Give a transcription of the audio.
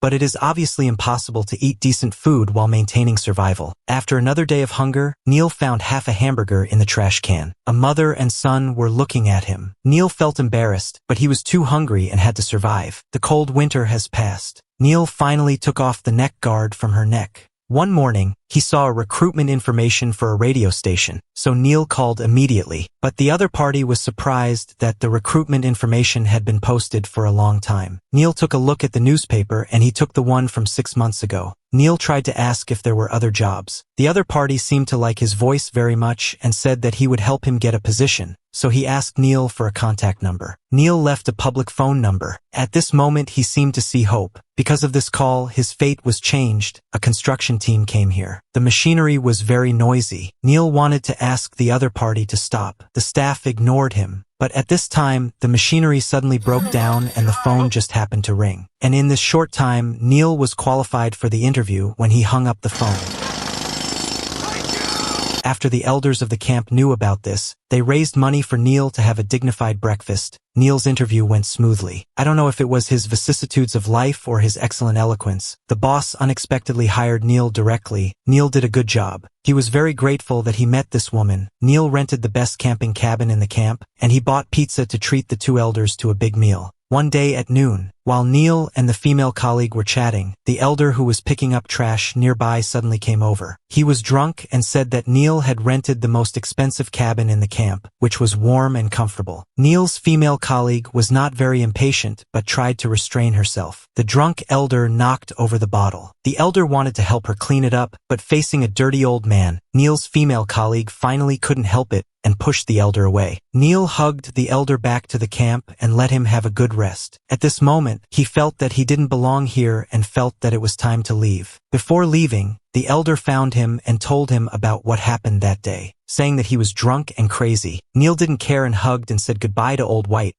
but it is obviously impossible to eat decent food while maintaining survival. After another day of hunger, Neil found half a hamburger in the trash can. A mother and son were looking at him. Neil felt embarrassed, but he was too hungry and had to survive. The cold winter has passed. Neil finally took off the neck guard from her neck. One morning, he saw a recruitment information for a radio station, so Neil called immediately, but the other party was surprised that the recruitment information had been posted for a long time. Neil took a look at the newspaper and he took the one from 6 months ago. Neil tried to ask if there were other jobs. The other party seemed to like his voice very much and said that he would help him get a position, so he asked Neil for a contact number. Neil left a public phone number. At this moment, he seemed to see hope. Because of this call, his fate was changed. A construction team came here. The machinery was very noisy. Neil wanted to ask the other party to stop. The staff ignored him. But at this time, the machinery suddenly broke down and the phone just happened to ring. And in this short time, Neil was qualified for the interview when he hung up the phone. After the elders of the camp knew about this, they raised money for Neil to have a dignified breakfast. Neil's interview went smoothly. I don't know if it was his vicissitudes of life or his excellent eloquence. The boss unexpectedly hired Neil directly. Neil did a good job. He was very grateful that he met this woman. Neil rented the best camping cabin in the camp, and he bought pizza to treat the two elders to a big meal. One day at noon, while Neil and the female colleague were chatting, the elder who was picking up trash nearby suddenly came over. He was drunk and said that Neil had rented the most expensive cabin in the camp, which was warm and comfortable. Neil's female colleague was not very impatient but tried to restrain herself. The drunk elder knocked over the bottle. The elder wanted to help her clean it up, but facing a dirty old man, Neil's female colleague finally couldn't help it and pushed the elder away. Neil hugged the elder back to the camp and let him have a good rest. At this moment, he felt that he didn't belong here and felt that it was time to leave. Before leaving, the elder found him and told him about what happened that day, saying that he was drunk and crazy. Neil didn't care and hugged and said goodbye to Old White.